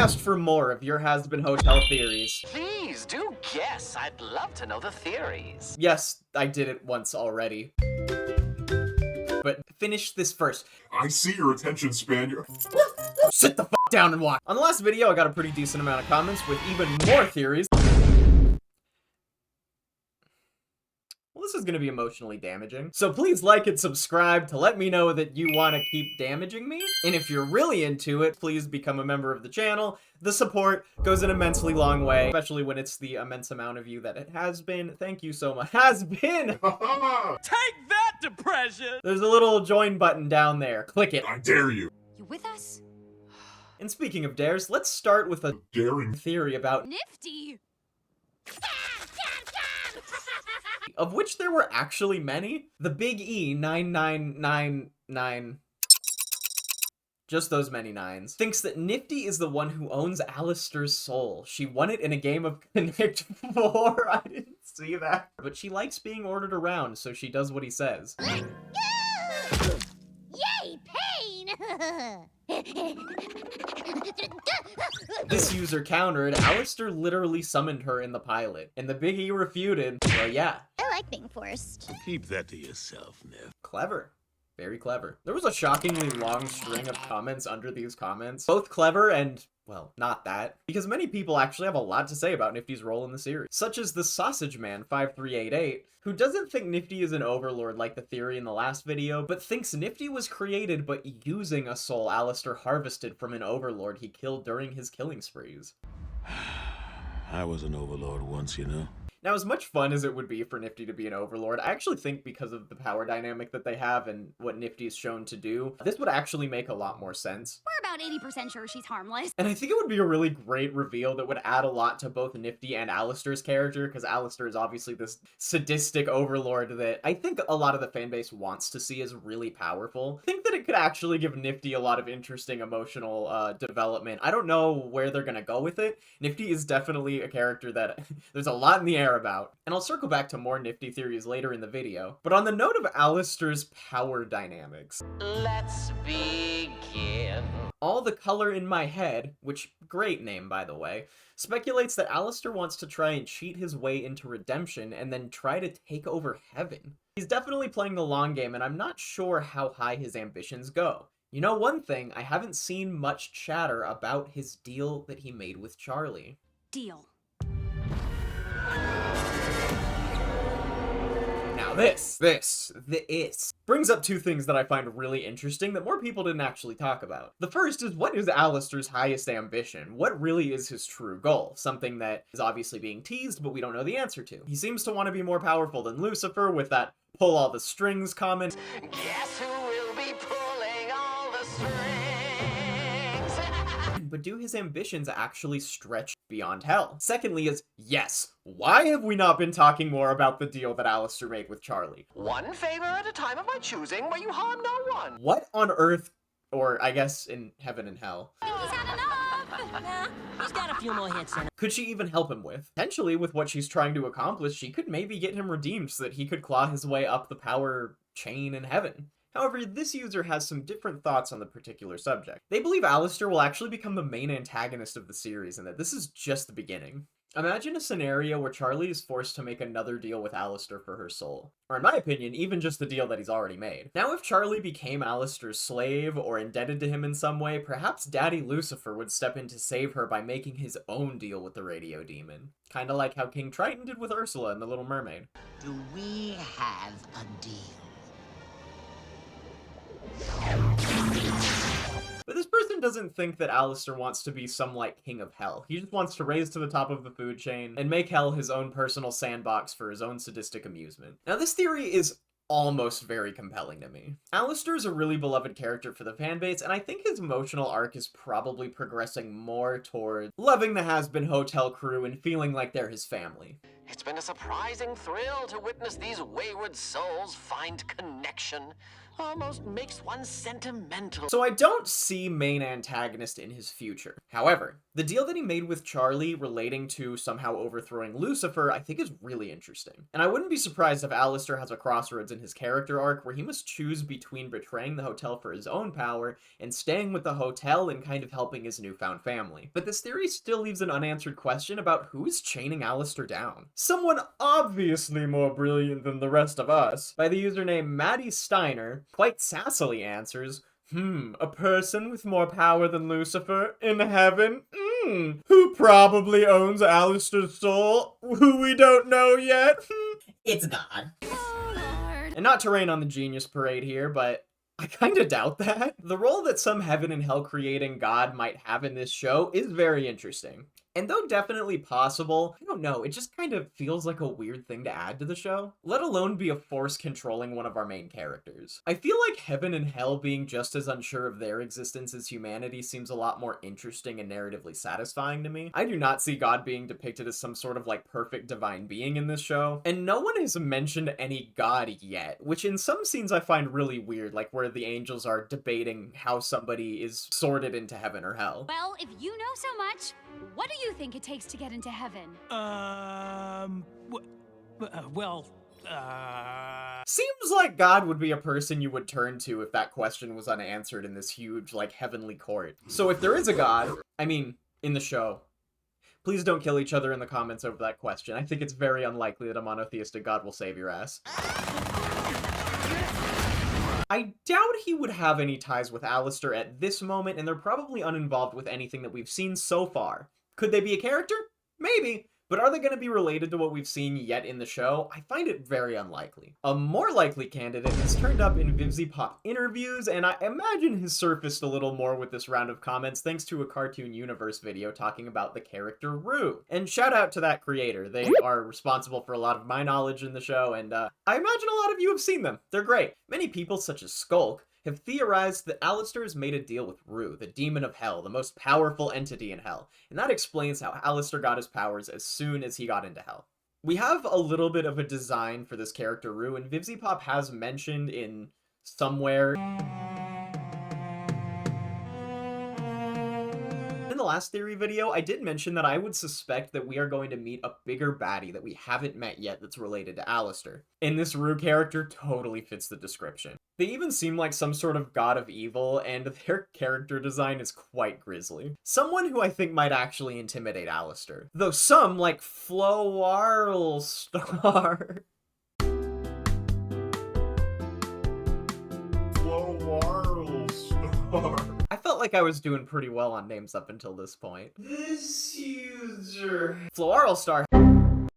asked for more of your Hazbin Hotel theories. Please do guess. I'd love to know the theories. Yes, I did it once already. But finish this first. I see your attention span. Sit the f down and watch. On the last video, I got a pretty decent amount of comments with even more theories. Well, this is going to be emotionally damaging. So please like and subscribe to let me know that you want to keep damaging me. And if you're really into it, please become a member of the channel. The support goes an immensely long way, especially when it's the immense amount of you that it has been. Thank you so much. Has been! Take that, depression! There's a little join button down there. Click it. I dare you. You with us? And speaking of dares, let's start with a Daring theory about Nifty! of which there were actually many. The Big E 9999, just those many nines, thinks that Nifty is the one who owns Alistair's soul. She won it in a game of Connect 4. I didn't see that. But she likes being ordered around, so she does what he says. Yay, pain! This user countered, Alistair literally summoned her in the pilot, and the Big E refuted, well, yeah. I like being forced. Keep that to yourself, Nev. Clever. Very clever. There was a shockingly long string of comments under these comments. Both clever and, well, not that. Because many people actually have a lot to say about Nifty's role in the series. Such as the Sausage Man 5388, who doesn't think Nifty is an overlord like the theory in the last video, but thinks Nifty was created but using a soul Alistair harvested from an overlord he killed during his killing sprees. I was an overlord once, you know. Now, as much fun as it would be for Nifty to be an overlord, I actually think because of the power dynamic that they have and what Nifty is shown to do, this would actually make a lot more sense. We're about 80% sure she's harmless. And I think it would be a really great reveal that would add a lot to both Nifty and Alistair's character, because Alistair is obviously this sadistic overlord that I think a lot of the fanbase wants to see as really powerful. I think that it could actually give Nifty a lot of interesting emotional development. I don't know where they're gonna go with it. Nifty is definitely a character that there's a lot in the air about, and I'll circle back to more Nifty theories later in the video. But on the note of Alistair's power dynamics, Let's begin. All the Color in My Head, which great name by the way, speculates that Alistair wants to try and cheat his way into redemption and then try to take over heaven. He's definitely playing the long game, and I'm not sure how high his ambitions go. You know one thing, I haven't seen much chatter about his deal that he made with Charlie. Deal. Now this brings up two things that I find really interesting that more people didn't actually talk about. The first is, what is Alistair's highest ambition? What really is his true goal? Something that is obviously being teased, but we don't know the answer to. He seems to want to be more powerful than Lucifer with that pull all the strings comment. Guess who will be pulling all the strings? But do his ambitions actually stretch beyond hell? Secondly is, yes, why have we not been talking more about the deal that Alistair made with Charlie? One favor at a time of my choosing, where you harm no one. What on earth, or I guess in heaven and hell, He's had enough! Nah, he's got a few more hits in him. could she even help him with? Potentially, with what she's trying to accomplish, she could maybe get him redeemed so that he could claw his way up the power chain in heaven. However, this user has some different thoughts on the particular subject. They believe Alistair will actually become the main antagonist of the series and that this is just the beginning. Imagine a scenario where Charlie is forced to make another deal with Alistair for her soul. Or in my opinion, even just the deal that he's already made. Now if Charlie became Alistair's slave or indebted to him in some way, perhaps Daddy Lucifer would step in to save her by making his own deal with the radio demon. Kinda like how King Triton did with Ursula in The Little Mermaid. Do we have a deal? But this person doesn't think that Alistair wants to be some, like, king of hell. He just wants to raise to the top of the food chain and make hell his own personal sandbox for his own sadistic amusement. Now, this theory is almost very compelling to me. Alistair is a really beloved character for the fanbase, and I think his emotional arc is probably progressing more toward loving the Hazbin Hotel crew and feeling like they're his family. It's been a surprising thrill to witness these wayward souls find connection. Almost makes one sentimental. So I don't see main antagonist in his future. However, the deal that he made with Charlie relating to somehow overthrowing Lucifer I think is really interesting. And I wouldn't be surprised if Alistair has a crossroads in his character arc where he must choose between betraying the hotel for his own power and staying with the hotel and kind of helping his newfound family. But this theory still leaves an unanswered question about who is chaining Alistair down. Someone obviously more brilliant than the rest of us, by the username Maddie Steiner, quite sassily answers, a person with more power than Lucifer in heaven? Who probably owns Alistair's soul? Who we don't know yet? It's God. Oh, Lord. And not to rain on the genius parade here, but I kinda doubt that. The role that some heaven and hell creating God might have in this show is very interesting. And though definitely possible, I don't know, it just kind of feels like a weird thing to add to the show, let alone be a force controlling one of our main characters. I feel like heaven and hell being just as unsure of their existence as humanity seems a lot more interesting and narratively satisfying to me. I do not see God being depicted as some sort of like perfect divine being in this show, and no one has mentioned any God yet, which in some scenes I find really weird, like where the angels are debating how somebody is sorted into heaven or hell. Well, if you know so much, what do you think it takes to get into heaven? Seems like God would be a person you would turn to if that question was unanswered in this huge, like, heavenly court. So if there is a God, I mean, in the show, please don't kill each other in the comments over that question. I think it's very unlikely that a monotheistic God will save your ass. I doubt he would have any ties with Alistair at this moment, and they're probably uninvolved with anything that we've seen so far. Could they be a character? Maybe. But are they going to be related to what we've seen yet in the show? I find it very unlikely. A more likely candidate has turned up in VivziePop interviews, and I imagine has surfaced a little more with this round of comments thanks to a Cartoon Universe video talking about the character Rue. And shout out to that creator. They are responsible for a lot of my knowledge in the show, and I imagine a lot of you have seen them. They're great. Many people, such as Skulk, have theorized that Alistair has made a deal with Rue, the demon of hell, the most powerful entity in hell, and that explains how Alistair got his powers as soon as he got into hell. We have a little bit of a design for this character Rue, and VivziePop has mentioned in somewhere in the last theory video, I did mention that I would suspect that we are going to meet a bigger baddie that we haven't met yet that's related to Alistair. And this Rue character totally fits the description. They even seem like some sort of god of evil, and their character design is quite grisly. Someone who I think might actually intimidate Alistair. Though some, like Floarstar, I felt like I was doing pretty well on names up until this point. This user Floarstar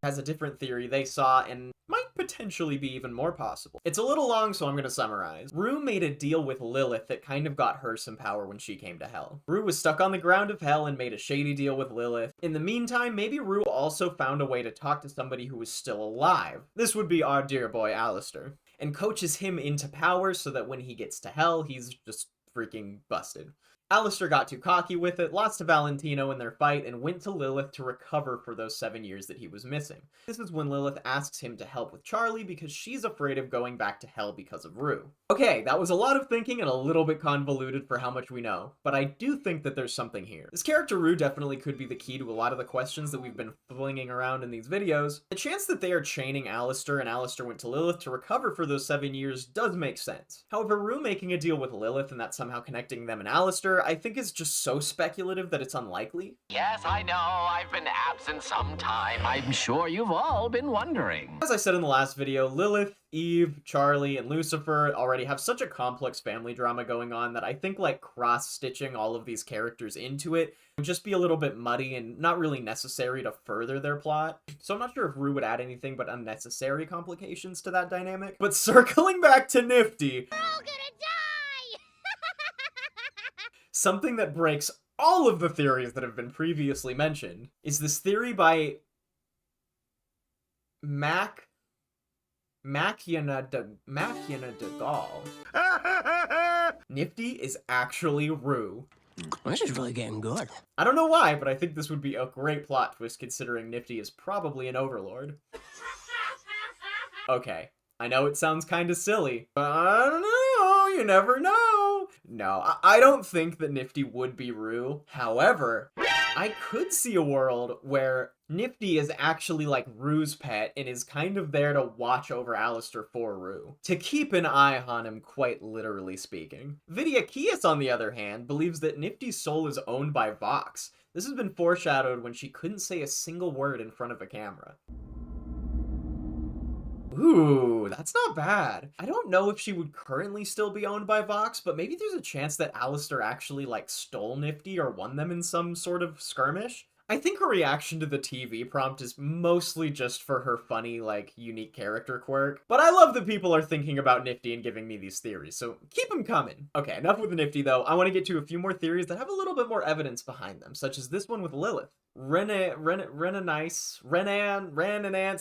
has a different theory they saw and might potentially be even more possible. It's a little long, so I'm gonna summarize. Rue made a deal with Lilith that kind of got her some power when she came to hell. Rue was stuck on the ground of hell and made a shady deal with Lilith. In the meantime, maybe Rue also found a way to talk to somebody who was still alive. This would be our dear boy Alistair, and coaches him into power so that when he gets to hell, he's just freaking busted. Alistair got too cocky with it, lost to Valentino in their fight, and went to Lilith to recover for those 7 years that he was missing. This is when Lilith asks him to help with Charlie because she's afraid of going back to hell because of Rue. Okay, that was a lot of thinking and a little bit convoluted for how much we know, but I do think that there's something here. This character Rue definitely could be the key to a lot of the questions that we've been flinging around in these videos. The chance that they are chaining Alistair and Alistair went to Lilith to recover for those 7 years does make sense. However, Rue making a deal with Lilith and that somehow connecting them and Alistair, I think is just so speculative that it's unlikely. Yes, I know. I've been absent some time. I'm sure you've all been wondering. As I said in the last video, Lilith, Eve, Charlie, and Lucifer already have such a complex family drama going on that I think like cross-stitching all of these characters into it would just be a little bit muddy and not really necessary to further their plot. So I'm not sure if Rue would add anything but unnecessary complications to that dynamic. But circling back to Nifty, We're all gonna die! something that breaks all of the theories that have been previously mentioned is this theory by Machina de Gaulle. Nifty is actually Rue. This is really getting good. I don't know why, but I think this would be a great plot twist considering Nifty is probably an overlord. Okay, I know it sounds kinda silly, but I don't know. you never know. No, I don't think that Nifty would be Rue. However, I could see a world where Nifty is actually like Rue's pet and is kind of there to watch over Alistair for Rue, to keep an eye on him, quite literally speaking. Vidya Kias, on the other hand, believes that Nifty's soul is owned by Vox. This has been foreshadowed when she couldn't say a single word in front of a camera. Ooh, that's not bad. I don't know if she would currently still be owned by Vox, but maybe there's a chance that Alistair actually, like, stole Nifty or won them in some sort of skirmish. I think her reaction to the TV prompt is mostly just for her funny, like, unique character quirk. But I love that people are thinking about Nifty and giving me these theories, so keep them coming. Okay, enough with the Nifty, though. I want to get to a few more theories that have a little bit more evidence behind them, such as this one with Lilith. Renanice,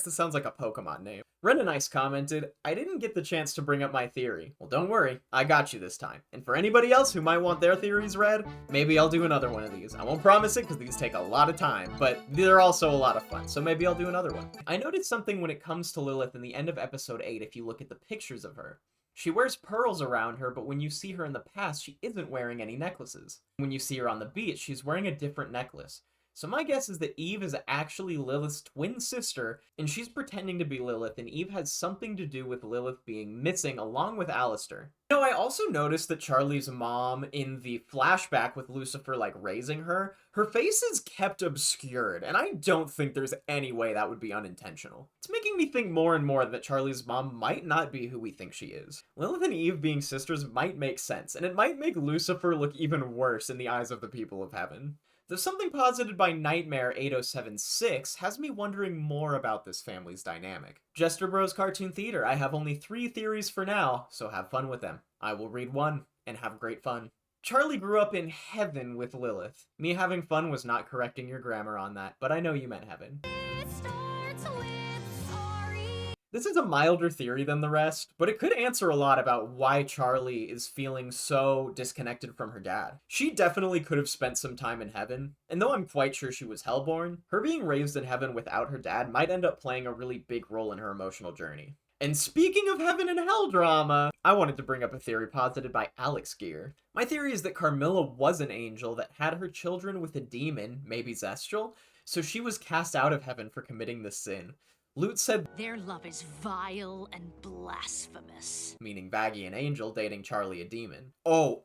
this sounds like a Pokemon name. Renanice commented, I didn't get the chance to bring up my theory. Well, don't worry, I got you this time. And for anybody else who might want their theories read, maybe I'll do another one of these. I won't promise it because these take a lot of time, but they're also a lot of fun, so maybe I'll do another one. I noticed something when it comes to Lilith in the end of episode 8 if you look at the pictures of her. She wears pearls around her, but when you see her in the past, she isn't wearing any necklaces. When you see her on the beach, she's wearing a different necklace. So my guess is that Eve is actually Lilith's twin sister, and she's pretending to be Lilith, and Eve has something to do with Lilith being missing along with Alistair. You know, I also noticed that Charlie's mom, in the flashback with Lucifer, like, raising her, her face is kept obscured, and I don't think there's any way that would be unintentional. It's making me think more and more that Charlie's mom might not be who we think she is. Lilith and Eve being sisters might make sense, and it might make Lucifer look even worse in the eyes of the people of heaven. There's something posited by Nightmare 8076 has me wondering more about this family's dynamic. Jester Bros Cartoon Theater, I have only 3 theories for now, so have fun with them. I will read one, and have great fun. Charlie grew up in heaven with Lilith. Me having fun was not correcting your grammar on that, but I know you meant heaven. This is a milder theory than the rest, but it could answer a lot about why Charlie is feeling so disconnected from her dad. She definitely could have spent some time in heaven, and though I'm quite sure she was hellborn, her being raised in heaven without her dad might end up playing a really big role in her emotional journey. And speaking of heaven and hell drama, I wanted to bring up a theory posited by Alex Gear. My theory is that Carmilla was an angel that had her children with a demon, maybe Zestral, so she was cast out of heaven for committing this sin. Lute said their love is vile and blasphemous. Meaning Baggy an angel dating Charlie a demon. Oh!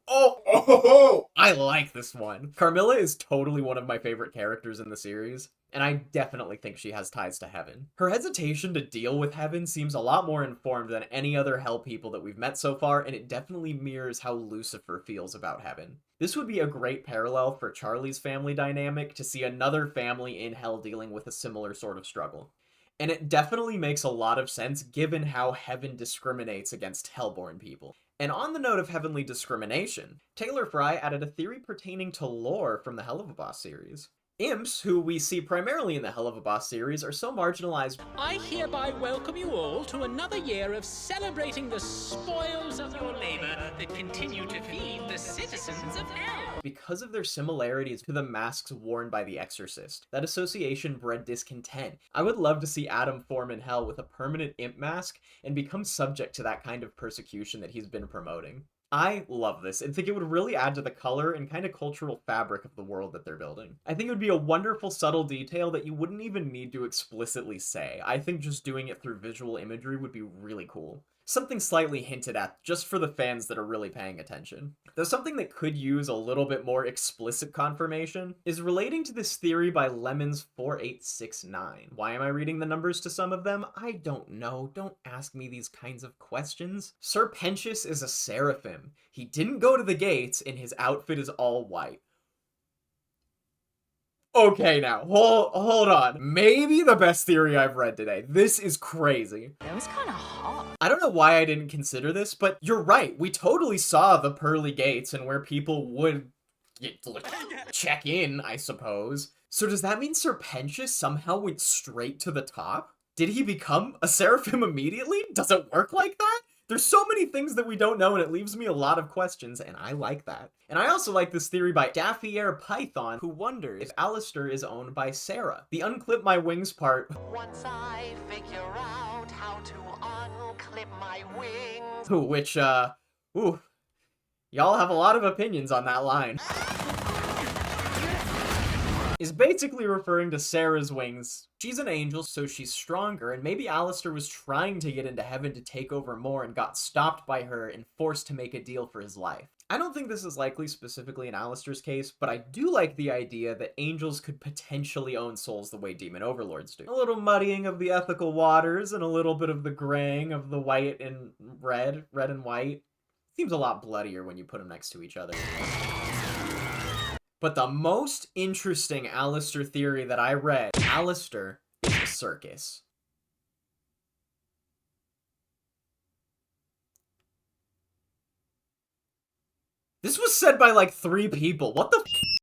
I like this one. Carmilla is totally one of my favorite characters in the series, and I definitely think she has ties to heaven. Her hesitation to deal with heaven seems a lot more informed than any other hell people that we've met so far, and it definitely mirrors how Lucifer feels about heaven. This would be a great parallel for Charlie's family dynamic to see another family in hell dealing with a similar sort of struggle. And it definitely makes a lot of sense given how heaven discriminates against hellborn people. And on the note of heavenly discrimination, Taylor Fry added a theory pertaining to lore from the Hell of a Boss series. Imps, who we see primarily in the Hell of a Boss series, are so marginalized. I hereby welcome you all to another year of celebrating the spoils of your labor that continue to feed the citizens of hell. Because of their similarities to the masks worn by the Exorcist. That association bred discontent. I would love to see Adam form in hell with a permanent imp mask and become subject to that kind of persecution that he's been promoting. I love this and think it would really add to the color and kind of cultural fabric of the world that they're building. I think it would be a wonderful subtle detail that you wouldn't even need to explicitly say. I think just doing it through visual imagery would be really cool. Something slightly hinted at just for the fans that are really paying attention. Though something that could use a little bit more explicit confirmation is relating to this theory by Lemons4869. Why am I reading the numbers to some of them? I don't know. Don't ask me these kinds of questions. Sir Pentious is a seraphim. He didn't go to the gates and his outfit is all white. Okay, now, hold on. Maybe the best theory I've read today. This is crazy. That was kind of hot. I don't know why I didn't consider this, but you're right. We totally saw the pearly gates and where people would check in, I suppose. So does that mean Sir Pentious somehow went straight to the top? Did he become a seraphim immediately? Does it work like that? There's so many things that we don't know, and it leaves me a lot of questions, and I like that. And I also like this theory by Daffier Python, who wonders if Alistair is owned by Sarah. The unclip my wings part. Once I figure out how to unclip my wings. Which, Y'all have a lot of opinions on that line. Is basically referring to Sarah's wings. She's an angel, so she's stronger, and maybe Alistair was trying to get into heaven to take over more and got stopped by her and forced to make a deal for his life. I don't think this is likely specifically in Alistair's case, but I do like the idea that angels could potentially own souls the way demon overlords do. A little muddying of the ethical waters and a little bit of the graying of the white and red and white. Seems a lot bloodier when you put them next to each other. But the most interesting Alistair theory that I read, Alistair is a circus. This was said by like 3 people. What the f?